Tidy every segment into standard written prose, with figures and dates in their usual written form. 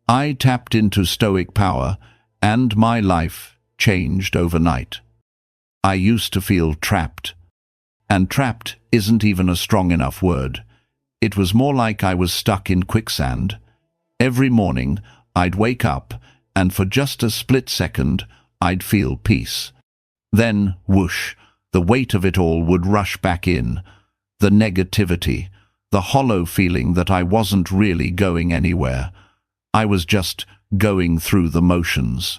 I tapped into Stoic power, and my life changed overnight. I used to feel trapped. And trapped isn't even a strong enough word. It was more like I was stuck in quicksand. Every morning, I'd wake up, and for just a split second, I'd feel peace. Then, whoosh, the weight of it all would rush back in. The negativity, the hollow feeling that I wasn't really going anywhere. I was just going through the motions.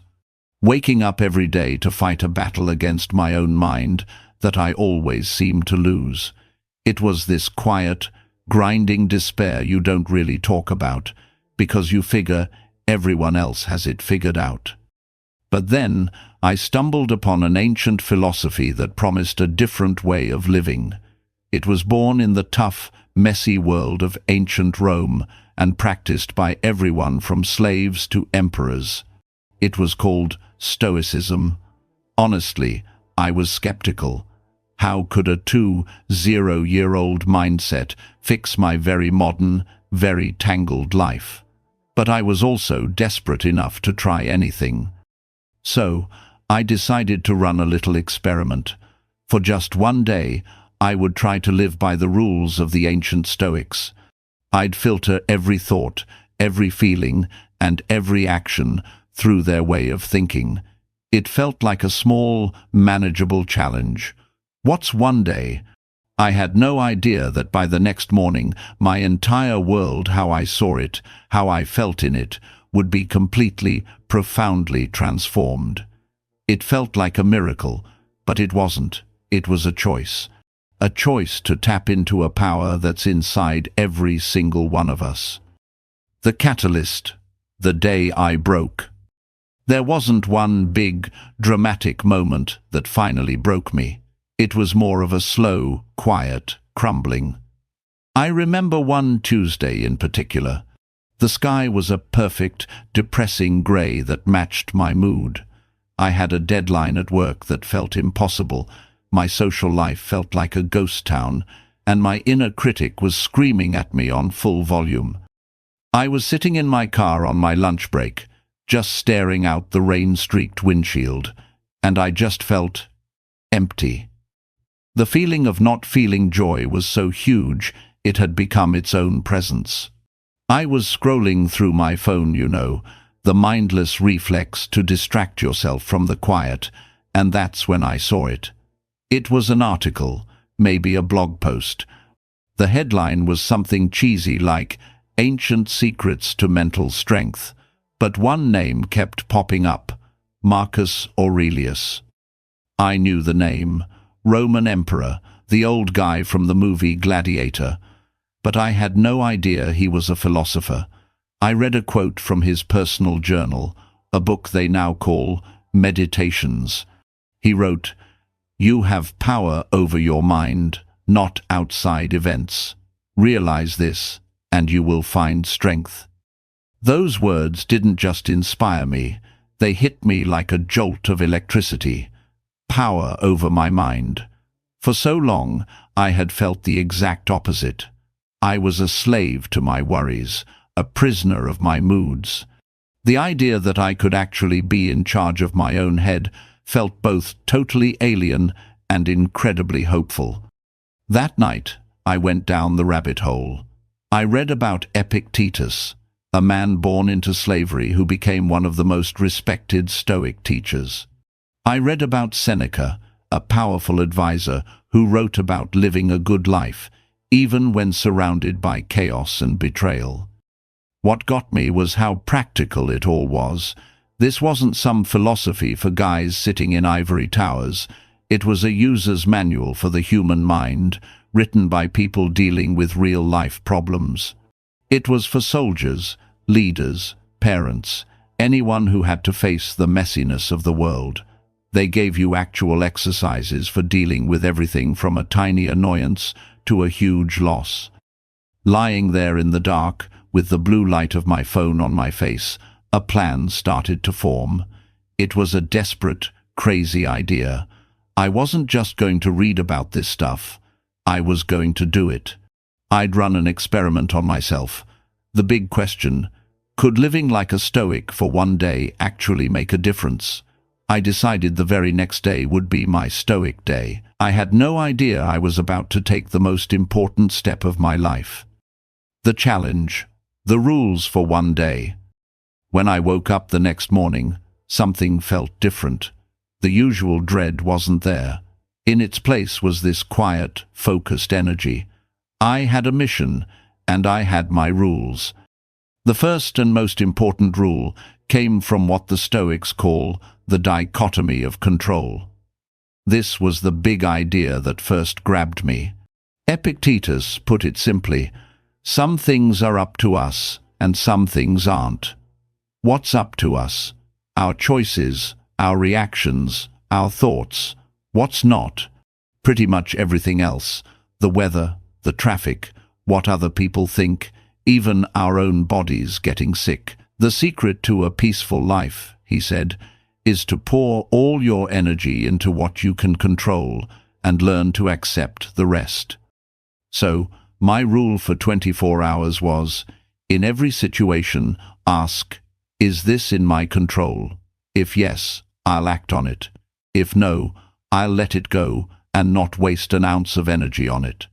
Waking up every day to fight a battle against my own mind that I always seemed to lose. It was this quiet, grinding despair you don't really talk about, because you figure everyone else has it figured out. But then I stumbled upon an ancient philosophy that promised a different way of living. It was born in the tough, messy world of ancient Rome and practiced by everyone from slaves to emperors. It was called Stoicism. Honestly, I was skeptical. How could a 20-year-old mindset fix my very modern, very tangled life? But I was also desperate enough to try anything. So, I decided to run a little experiment. For just one day, I would try to live by the rules of the ancient Stoics. I'd filter every thought, every feeling, and every action through their way of thinking. It felt like a small, manageable challenge. What's one day? I had no idea that by the next morning, my entire world, how I saw it, how I felt in it, would be completely, profoundly transformed. It felt like a miracle, but it wasn't. It was a choice. A choice to tap into a power that's inside every single one of us. The catalyst, the day I broke. There wasn't one big, dramatic moment that finally broke me. It was more of a slow, quiet crumbling. I remember one Tuesday in particular. The sky was a perfect, depressing grey that matched my mood. I had a deadline at work that felt impossible. My social life felt like a ghost town, and my inner critic was screaming at me on full volume. I was sitting in my car on my lunch break, just staring out the rain-streaked windshield, and I just felt empty. The feeling of not feeling joy was so huge, it had become its own presence. I was scrolling through my phone, the mindless reflex to distract yourself from the quiet, and that's when I saw it. It was an article, maybe a blog post. The headline was something cheesy like "Ancient Secrets to Mental Strength," but one name kept popping up: Marcus Aurelius. I knew the name. Roman emperor, the old guy from the movie Gladiator. But I had no idea he was a philosopher. I read a quote from his personal journal, a book they now call Meditations. He wrote, "You have power over your mind, not outside events. Realize this, and you will find strength." Those words didn't just inspire me, they hit me like a jolt of electricity. Power over my mind. For so long, I had felt the exact opposite. I was a slave to my worries, a prisoner of my moods. The idea that I could actually be in charge of my own head felt both totally alien and incredibly hopeful. That night, I went down the rabbit hole. I read about Epictetus, a man born into slavery who became one of the most respected Stoic teachers. I read about Seneca, a powerful advisor who wrote about living a good life, even when surrounded by chaos and betrayal. What got me was how practical it all was. This wasn't some philosophy for guys sitting in ivory towers. It was a user's manual for the human mind, written by people dealing with real-life problems. It was for soldiers, leaders, parents, anyone who had to face the messiness of the world. They gave you actual exercises for dealing with everything from a tiny annoyance to a huge loss. Lying there in the dark, with the blue light of my phone on my face, a plan started to form. It was a desperate, crazy idea. I wasn't just going to read about this stuff. I was going to do it. I'd run an experiment on myself. The big question: Could living like a Stoic for one day actually make a difference? I decided the very next day would be my Stoic day. I had no idea I was about to take the most important step of my life. The challenge. The rules for one day. When I woke up the next morning, something felt different. The usual dread wasn't there. In its place was this quiet, focused energy. I had a mission, and I had my rules. The first and most important rule came from what the Stoics call the dichotomy of control. This was the big idea that first grabbed me. Epictetus put it simply, some things are up to us, and some things aren't. What's up to us? Our choices, our reactions, our thoughts. What's not? Pretty much everything else. The weather, the traffic, what other people think, even our own bodies getting sick. The secret to a peaceful life, he said, is to pour all your energy into what you can control and learn to accept the rest. So, my rule for 24 hours was, in every situation, ask, is this in my control? If yes, I'll act on it. If no, I'll let it go and not waste an ounce of energy on it.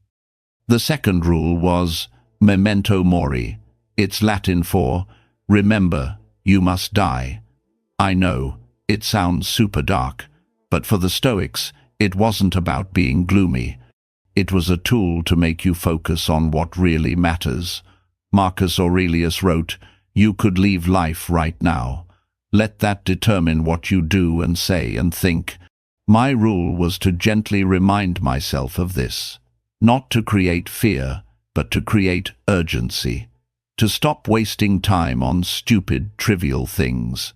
The second rule was memento mori. It's Latin for, remember, you must die. I know, it sounds super dark, but for the Stoics, it wasn't about being gloomy. It was a tool to make you focus on what really matters. Marcus Aurelius wrote, you could leave life right now. Let that determine what you do and say and think. My rule was to gently remind myself of this. Not to create fear, but to create urgency. To stop wasting time on stupid, trivial things.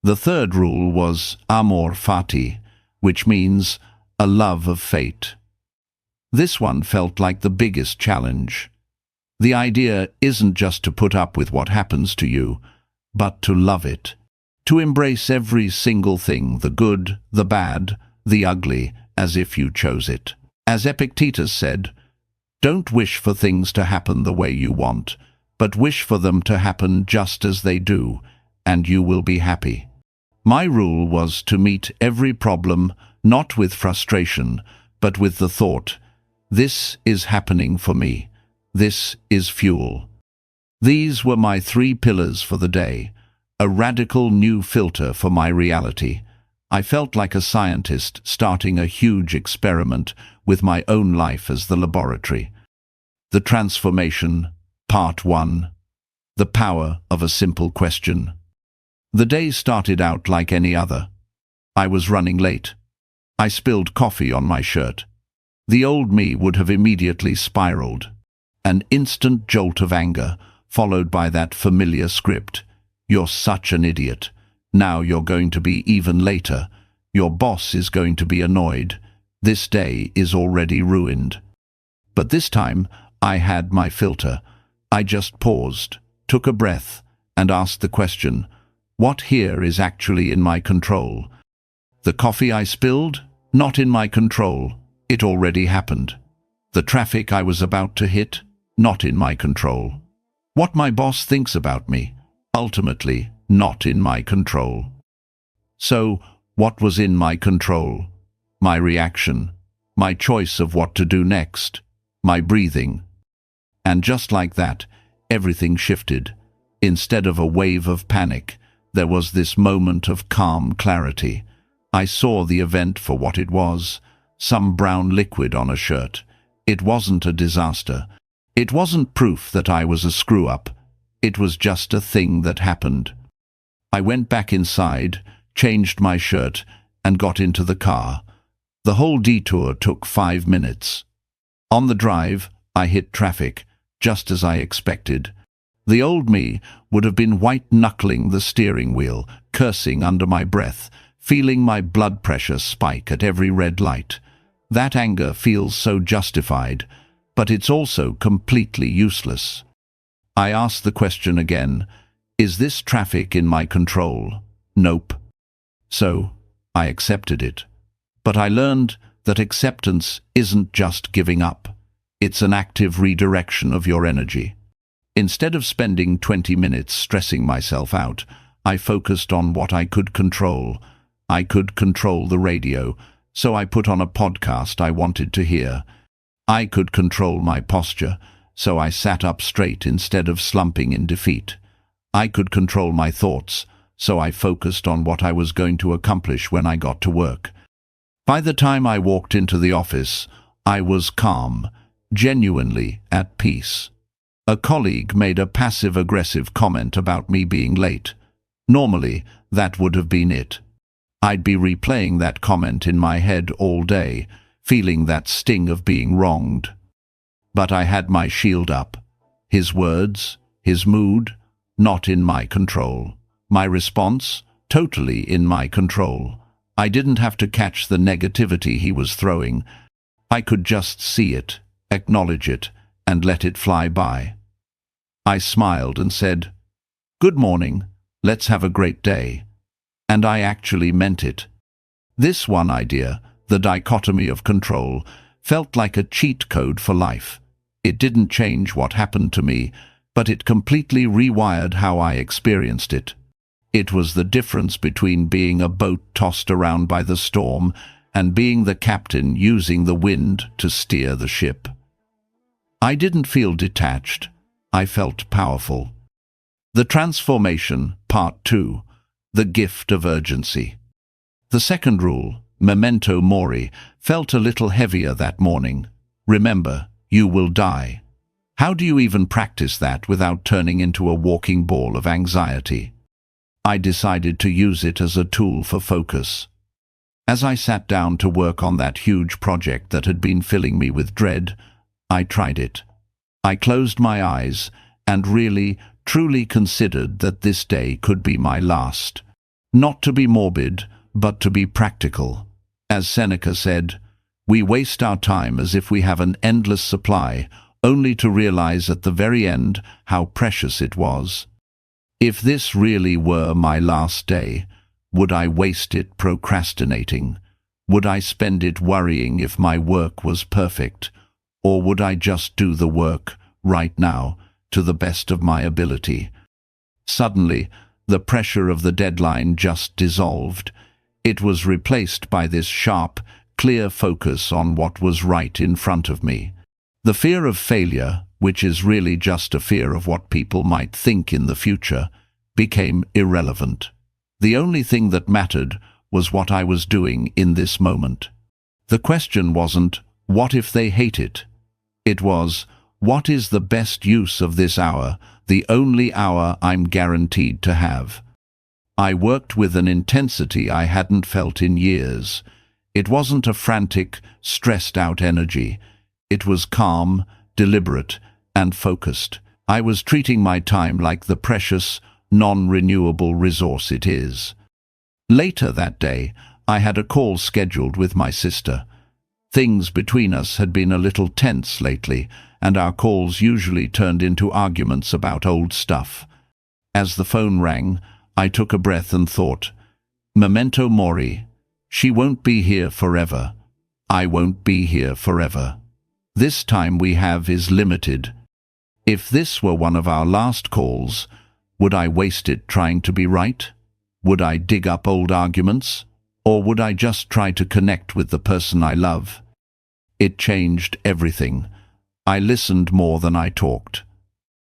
The third rule was amor fati, which means a love of fate. This one felt like the biggest challenge. The idea isn't just to put up with what happens to you, but to love it. To embrace every single thing, the good, the bad, the ugly, as if you chose it. As Epictetus said, don't wish for things to happen the way you want, but wish for them to happen just as they do, and you will be happy. My rule was to meet every problem not with frustration, but with the thought, this is happening for me. This is fuel. These were my 3 pillars for the day, a radical new filter for my reality. I felt like a scientist starting a huge experiment with my own life as the laboratory. The Transformation, Part 1. The Power of a Simple Question. The day started out like any other. I was running late. I spilled coffee on my shirt. The old me would have immediately spiraled. An instant jolt of anger, followed by that familiar script. You're such an idiot. Now you're going to be even later. Your boss is going to be annoyed. This day is already ruined. But this time, I had my filter. I just paused, took a breath, and asked the question, what here is actually in my control? The coffee I spilled? Not in my control. It already happened. The traffic I was about to hit? Not in my control. What my boss thinks about me? Ultimately, not in my control. So, what was in my control? My reaction, my choice of what to do next, my breathing. And just like that, everything shifted. Instead of a wave of panic, there was this moment of calm clarity. I saw the event for what it was, some brown liquid on a shirt. It wasn't a disaster. It wasn't proof that I was a screw-up. It was just a thing that happened. I went back inside, changed my shirt, and got into the car. The whole detour took 5 minutes. On the drive, I hit traffic, just as I expected. The old me would have been white-knuckling the steering wheel, cursing under my breath, feeling my blood pressure spike at every red light. That anger feels so justified, but it's also completely useless. I asked the question again, is this traffic in my control? Nope. So, I accepted it. But I learned that acceptance isn't just giving up. It's an active redirection of your energy. Instead of spending 20 minutes stressing myself out, I focused on what I could control. I could control the radio, so I put on a podcast I wanted to hear. I could control my posture, so I sat up straight instead of slumping in defeat. I could control my thoughts, so I focused on what I was going to accomplish when I got to work. By the time I walked into the office, I was calm, genuinely at peace. A colleague made a passive-aggressive comment about me being late. Normally, that would have been it. I'd be replaying that comment in my head all day, feeling that sting of being wronged. But I had my shield up. His words, his mood, not in my control. My response, totally in my control. I didn't have to catch the negativity he was throwing. I could just see it, acknowledge it, and let it fly by. I smiled and said, "Good morning, let's have a great day." And I actually meant it. This one idea, the dichotomy of control, felt like a cheat code for life. It didn't change what happened to me, but it completely rewired how I experienced it. It was the difference between being a boat tossed around by the storm and being the captain using the wind to steer the ship. I didn't feel detached. I felt powerful. The Transformation, Part 2, The Gift of Urgency. The second rule, memento mori, felt a little heavier that morning. Remember, you will die. How do you even practice that without turning into a walking ball of anxiety? I decided to use it as a tool for focus. As I sat down to work on that huge project that had been filling me with dread, I tried it. I closed my eyes and really, truly considered that this day could be my last. Not to be morbid, but to be practical. As Seneca said, we waste our time as if we have an endless supply, only to realize at the very end how precious it was. If this really were my last day, would I waste it procrastinating? Would I spend it worrying if my work was perfect? Or would I just do the work, right now, to the best of my ability? Suddenly, the pressure of the deadline just dissolved. It was replaced by this sharp, clear focus on what was right in front of me. The fear of failure, which is really just a fear of what people might think in the future, became irrelevant. The only thing that mattered was what I was doing in this moment. The question wasn't, what if they hate it? It was, what is the best use of this hour, the only hour I'm guaranteed to have? I worked with an intensity I hadn't felt in years. It wasn't a frantic, stressed-out energy. It was calm, deliberate, and focused. I was treating my time like the precious, non-renewable resource it is. Later that day, I had a call scheduled with my sister. Things between us had been a little tense lately, and our calls usually turned into arguments about old stuff. As the phone rang, I took a breath and thought, memento mori, she won't be here forever. I won't be here forever. This time we have is limited. If this were one of our last calls, would I waste it trying to be right? Would I dig up old arguments? Or would I just try to connect with the person I love? It changed everything. I listened more than I talked.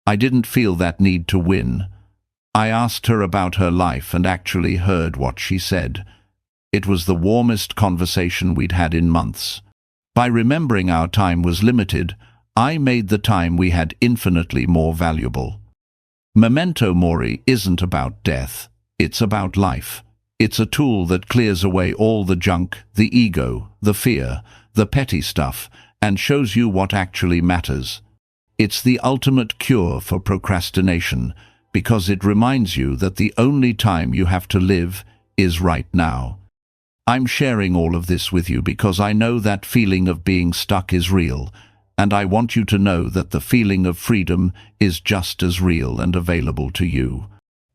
I didn't feel that need to win. I asked her about her life and actually heard what she said. It was the warmest conversation we'd had in months. By remembering our time was limited, I made the time we had infinitely more valuable. Memento mori isn't about death, it's about life. It's a tool that clears away all the junk, the ego, the fear, the petty stuff, and shows you what actually matters. It's the ultimate cure for procrastination, because it reminds you that the only time you have to live is right now. I'm sharing all of this with you because I know that feeling of being stuck is real, and I want you to know that the feeling of freedom is just as real and available to you.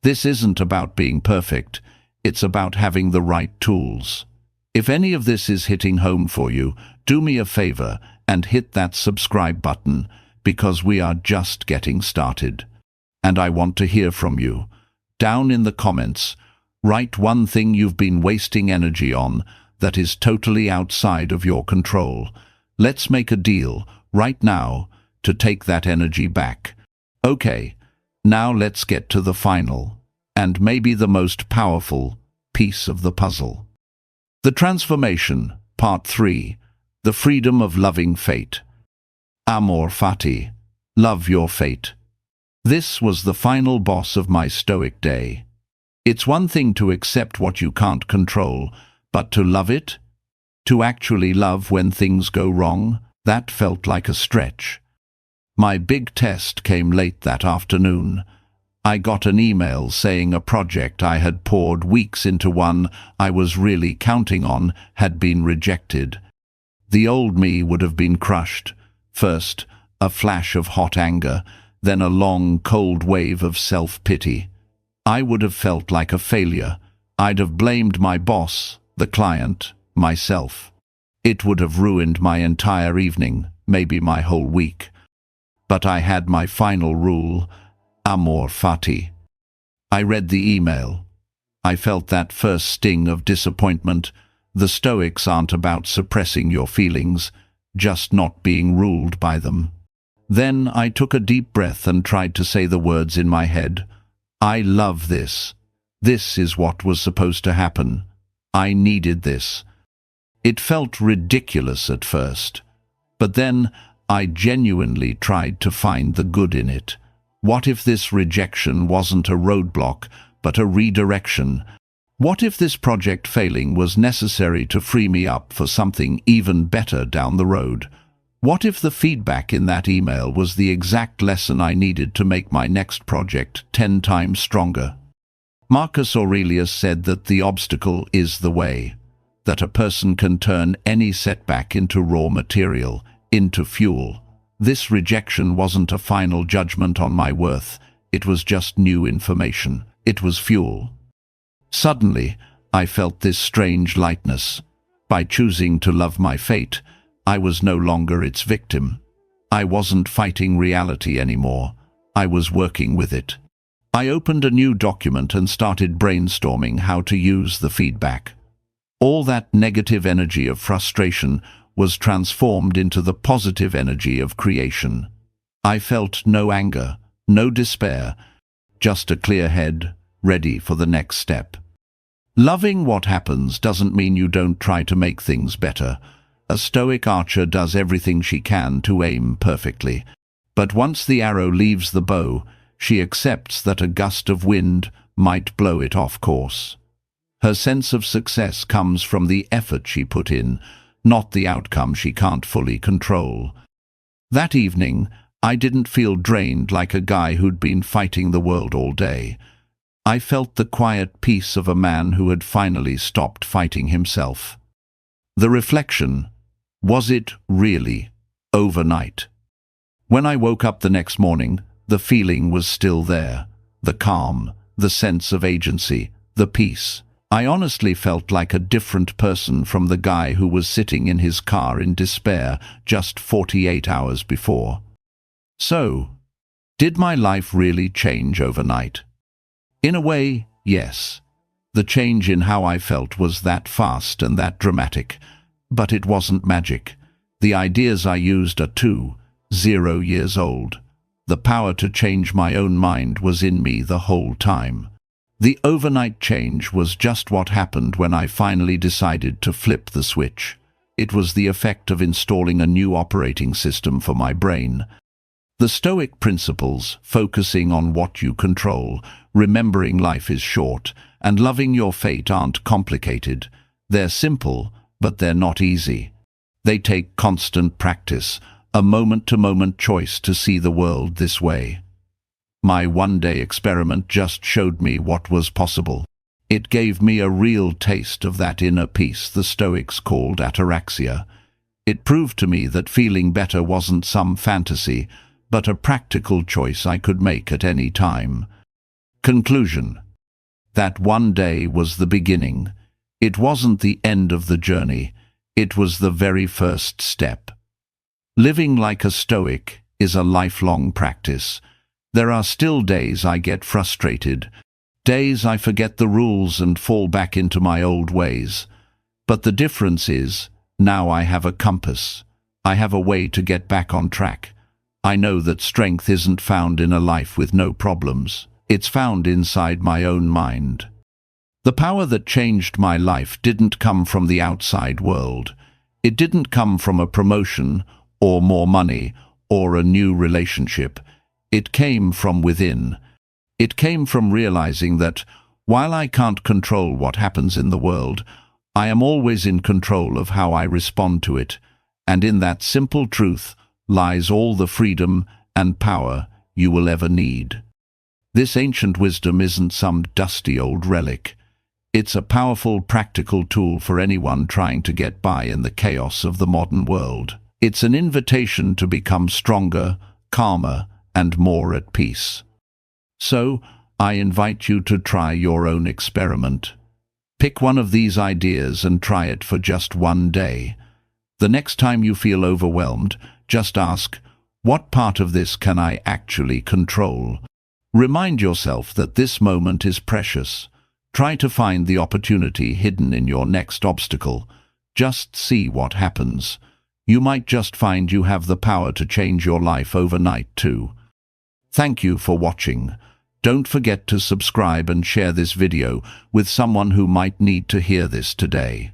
This isn't about being perfect, it's about having the right tools. If any of this is hitting home for you, do me a favor and hit that subscribe button, because we are just getting started. And I want to hear from you. Down in the comments, write one thing you've been wasting energy on that is totally outside of your control. Let's make a deal right now to take that energy back. Okay, now let's get to the final, and maybe the most powerful, piece of the puzzle. The Transformation, Part 3, The Freedom of Loving Fate. Amor fati, love your fate. This was the final boss of my Stoic day. It's one thing to accept what you can't control, but to love it? To actually love when things go wrong? That felt like a stretch. My big test came late that afternoon. I got an email saying a project I had poured weeks into, one I was really counting on, had been rejected. The old me would have been crushed. First, a flash of hot anger, then a long, cold wave of self-pity. I would have felt like a failure. I'd have blamed my boss, the client, myself. It would have ruined my entire evening, maybe my whole week. But I had my final rule, amor fati. I read the email. I felt that first sting of disappointment. The Stoics aren't about suppressing your feelings, just not being ruled by them. Then I took a deep breath and tried to say the words in my head. I love this. This is what was supposed to happen. I needed this. It felt ridiculous at first, but then I genuinely tried to find the good in it. What if this rejection wasn't a roadblock, but a redirection? What if this project failing was necessary to free me up for something even better down the road? What if the feedback in that email was the exact lesson I needed to make my next project 10 times stronger? Marcus Aurelius said that the obstacle is the way, that a person can turn any setback into raw material, into fuel. This rejection wasn't a final judgment on my worth. It was just new information. It was fuel. Suddenly, I felt this strange lightness. By choosing to love my fate, I was no longer its victim. I wasn't fighting reality anymore. I was working with it. I opened a new document and started brainstorming how to use the feedback. All that negative energy of frustration was transformed into the positive energy of creation. I felt no anger, no despair, just a clear head, ready for the next step. Loving what happens doesn't mean you don't try to make things better. A Stoic archer does everything she can to aim perfectly. But once the arrow leaves the bow, she accepts that a gust of wind might blow it off course. Her sense of success comes from the effort she put in, not the outcome she can't fully control. That evening, I didn't feel drained like a guy who'd been fighting the world all day. I felt the quiet peace of a man who had finally stopped fighting himself. The reflection, was it really overnight? When I woke up the next morning, the feeling was still there. The calm, the sense of agency, the peace. I honestly felt like a different person from the guy who was sitting in his car in despair just 48 hours before. So, did my life really change overnight? In a way, yes. The change in how I felt was that fast and that dramatic, but it wasn't magic. The ideas I used are 0 years old. The power to change my own mind was in me the whole time. The overnight change was just what happened when I finally decided to flip the switch. It was the effect of installing a new operating system for my brain. The Stoic principles, focusing on what you control, remembering life is short, and loving your fate aren't complicated. They're simple, but they're not easy. They take constant practice, a moment-to-moment choice to see the world this way. My one-day experiment just showed me what was possible. It gave me a real taste of that inner peace the Stoics called ataraxia. It proved to me that feeling better wasn't some fantasy, but a practical choice I could make at any time. Conclusion. That one day was the beginning. It wasn't the end of the journey. It was the very first step. Living like a Stoic is a lifelong practice. There are still days I get frustrated, days I forget the rules and fall back into my old ways. But the difference is, now I have a compass. I have a way to get back on track. I know that strength isn't found in a life with no problems. It's found inside my own mind. The power that changed my life didn't come from the outside world. It didn't come from a promotion, or more money, or a new relationship. It came from within. It came from realizing that, while I can't control what happens in the world, I am always in control of how I respond to it, and in that simple truth lies all the freedom and power you will ever need. This ancient wisdom isn't some dusty old relic. It's a powerful, practical tool for anyone trying to get by in the chaos of the modern world. It's an invitation to become stronger, calmer, and more at peace. So, I invite you to try your own experiment. Pick one of these ideas and try it for just one day. The next time you feel overwhelmed, just ask, what part of this can I actually control? Remind yourself that this moment is precious. Try to find the opportunity hidden in your next obstacle. Just see what happens. You might just find you have the power to change your life overnight too. Thank you for watching. Don't forget to subscribe and share this video with someone who might need to hear this today.